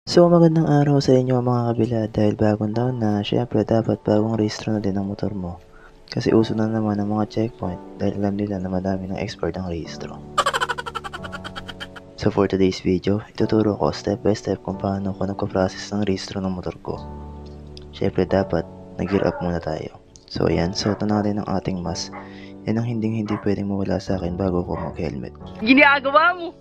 So magandang araw sa inyo mga kabilad dahil bagong taon na syempre dapat bagong rehistro na din ang motor mo. Kasi uso na naman ang mga checkpoint dahil alam nila na madami ng expert ang rehistro. So for today's video, ituturo ko step by step kung paano ko nagpa-process ng rehistro ng motor ko. Syempre dapat nag-gear up muna tayo. So ayan, suot na natin ang ating mask. Yan ang hindi pwedeng mawala sa akin bago ko mag-helmet. Ginagawa mo!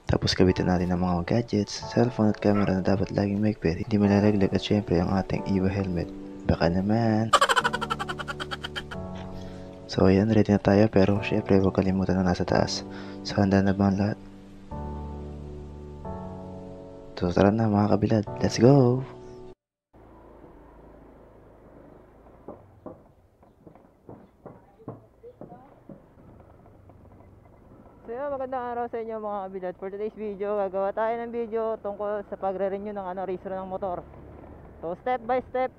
Tapos kabitan natin ang mga gadgets, cellphone at camera na dapat laging mahigpit, hindi malalaglag at syempre ang ating EVA helmet. Baka naman. So ayan, ready na tayo pero syempre huwag kalimutan na nasa taas. So handa na ba ang lahat? So tara na mga kabilad, let's go! So yun, magandang araw sa inyo mga kabilad. For today's video, gagawa tayo ng video tungkol sa pagre-renew ng rehistro ng motor. So step by step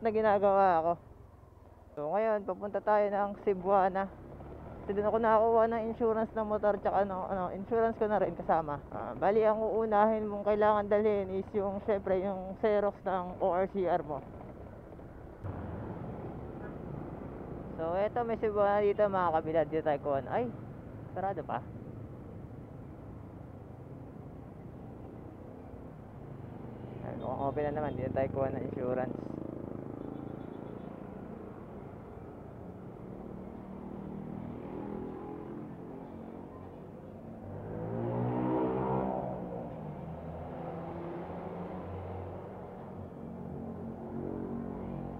na ginagawa ako. So ngayon, papunta tayo ng Cebuana. Kasi doon ako nakakuha ng insurance ng motor, tsaka insurance ko na rin kasama. Bali, ang uunahin mong kailangan dalhin is yung, syempre, yung Xerox ng ORCR mo. So eto, may Cebuana dito mga kabilad. Dito tayo kuhan. Ay, sarado pa. Mukhang open na naman. Dito tayo kuha ng insurance.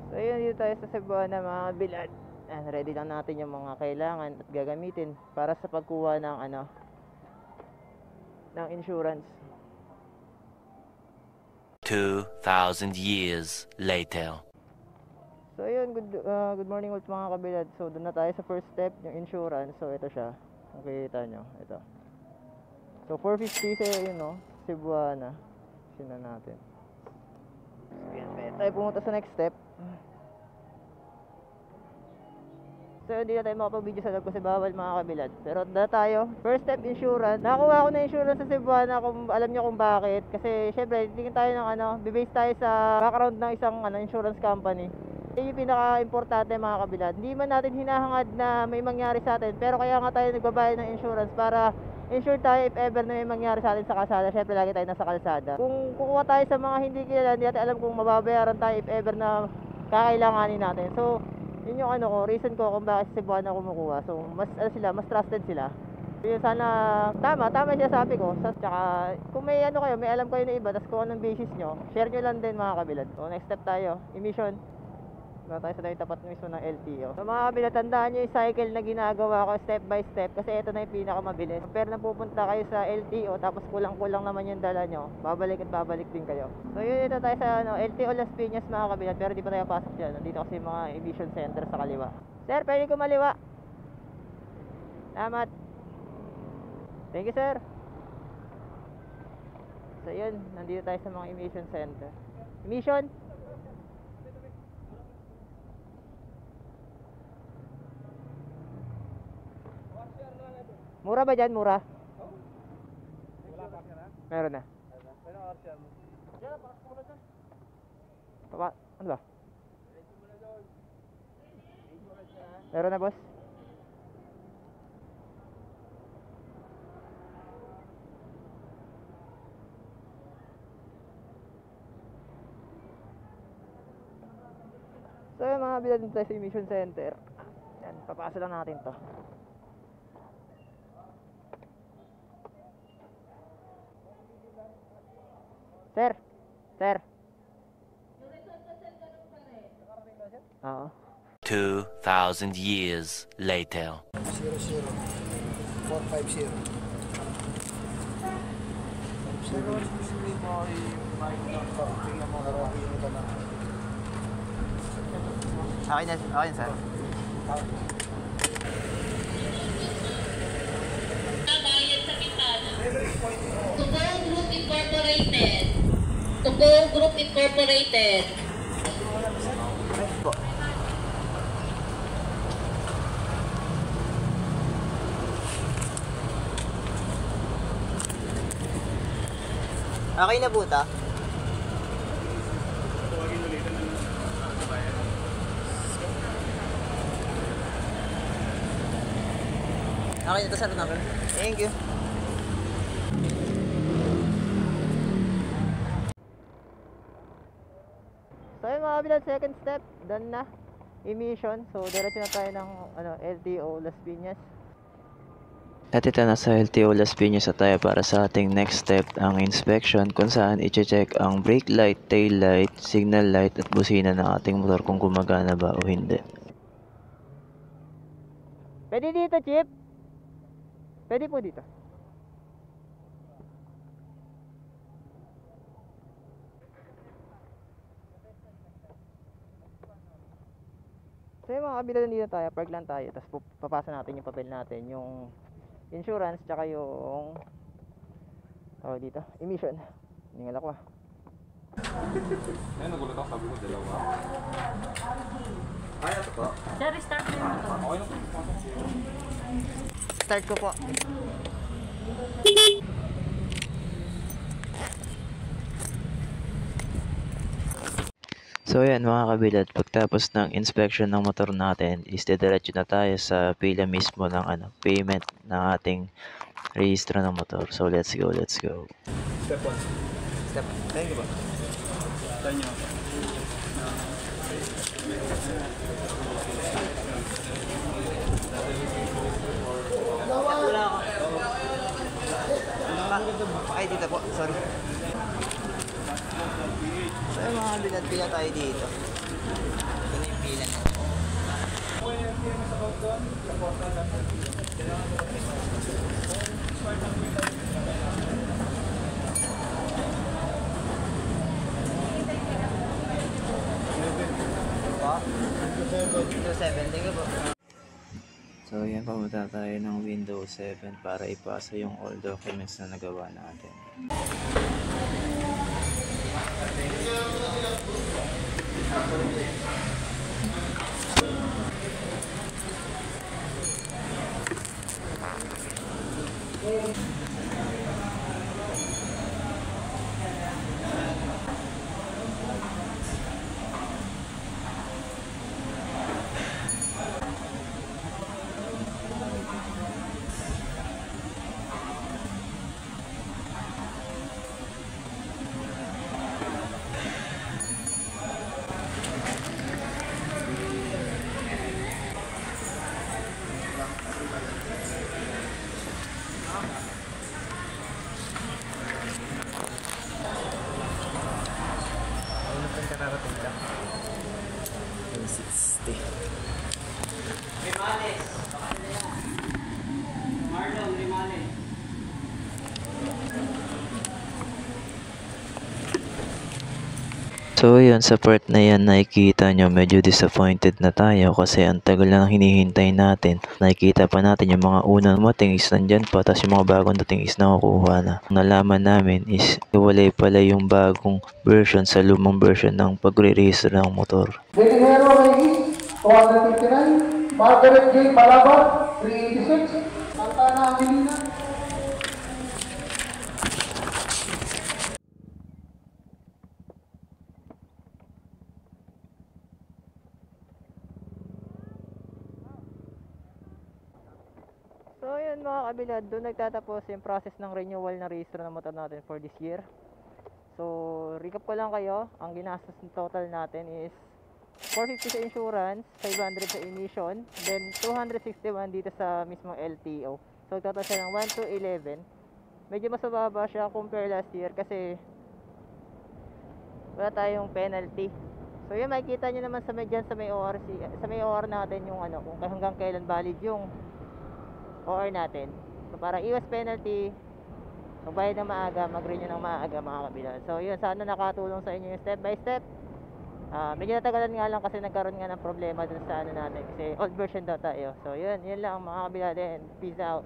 So yun, dito tayo sa Cebuana mga kabilad. Ready lang natin yung mga kailangan at gagamitin para sa pagkuha ng ng insurance. 2,000 years later. So ayun, good morning ulit mga kabilad. So doon na tayo sa first step, yung insurance. So ito siya, kung kita nyo, ito. So 450 sa yun, no? Cebuana. Sina natin. So yan, tayo pumunta sa next step. So hindi na tayo makapag-video sa loob kasi bawal mga kabilad. Pero na tayo. First step, insurance. Nakakuha ko na insurance sa Cebuana, kung alam nyo kung bakit. Kasi syempre, tingin tayo ng bibase tayo sa background ng isang insurance company. Yung pinaka-importante mga kabilad. Hindi man natin hinahangad na may mangyari sa atin, pero kaya nga tayo nagbabayad ng insurance para insure tayo if ever na may mangyari sa atin sa kalsada. Syempre lagi tayo nasa kalsada. Kung kukuha tayo sa mga hindi kilala, hindi natin alam kung mababayaran tayo if ever na kakailanganin natin. So yun yung reason ko kung bakit sa Cebuana kumukuha. So mas mas trusted sila. Yun, sana tama siya sabi ko. Tsaka kung may kayo, may alam kayo na iba, tas kung anong basis nyo, share nyo lang din mga kabilad. So next step tayo, emission. Na tayo sa tapat mismo ng LTO. So mga kabilad, tandaan nyo yung cycle na ginagawa ko step by step, kasi ito na yung pinakamabilis. Pero na pupunta kayo sa LTO tapos kulang naman yung dala nyo, babalik din kayo. So yun, ito tayo sa LTO Las Piñas mga kabilad, pero di pa tayo pasok dyan. Nandito kasi yung mga emission center sa kaliwa. Sir, pwede ko maliwa? Salamat. Thank you sir. So yun, nandito tayo sa mga emission center. Emission? Mura ba dyan? Mura? Wala pa siya na? Meron na. Pero RCR mo. Diyan, pasok mo na dyan. Ano ba? Meron na boss? So yung mga bilad tayo sa emission center. Yan, papasa lang natin to. Sir. Oo. 2,000 years later. 00450. Okay na sir. Tugo Group Incorporated. Okay na buta? Okay na to, sir, number. Thank you. So yun mga kabilang, second step, done na. Emission. So diretso na tayo ng LTO Las Piñas. At ito na sa LTO Las Piñas na tayo para sa ating next step, ang inspection kung saan i-check ang brake light, tail light, signal light at busina ng ating motor kung gumagana ba o hindi. Pwede dito, Chip? Pwede po dito. So yung mga kabila, dito tayo, park lang tayo, tapos papasa natin yung papel natin, yung insurance, tsaka yung dito, emission. Ningal ako ah. Ayun, nagulat ako, sabi ko, dalawa. Sir, restart mo yung motor. Okay lang. Start ko po. So ayan mga kabilad, pagtapos ng inspection ng motor natin, is diretso na tayo sa pila mismo ng payment ng ating rehistro ng motor. So let's go, let's go. Step 1. Step. Thank you po. Tayo nyo. Wala ako. Okay, dito po. Sorry. So yung mga bilat, pila tayo dito. Ito na yung pila na. Windows 7, thank you po. So yan, pamunta tayo ng Windows 7 para ipasa yung all documents na nagawa natin. So yun, sa part na yan nakikita nyo medyo disappointed na tayo kasi ang tagal na hinihintay natin. Nakikita pa natin yung mga unang matingis nandyan pa, tapos yung mga bagong dating is nakukuha na. Ang nalaman namin is iwalay pala yung bagong version sa lumang version ng pagre-register ng motor. Delihero Reyes, 259. Margaret J. Balaban, 386. Santana Angelina. So yun mga kabilad, doon nagtatapos yung process ng renewal ng rehistro ng motor natin for this year. So recap ko lang kayo, ang ginastos ng total natin is 450 sa insurance, 500 sa emission, then 261 dito sa mismong LTO. So total siya ng 1 to 11. Medyo mas mababa siya compare last year kasi wala tayong penalty. So yun, makikita nyo naman sa may ORC, sa may OR natin yung kung hanggang kailan valid yung OR natin. So para iwas penalty, magbayad ng maaga, mag-renew ng maaga mga kabilan. So yun, sana nakatulong sa inyo yung step by step. Medyo natagalan nga lang kasi nagkaroon nga ng problema dun sa natin kasi old version daw tayo. So yun lang mga kabilan din. Peace out.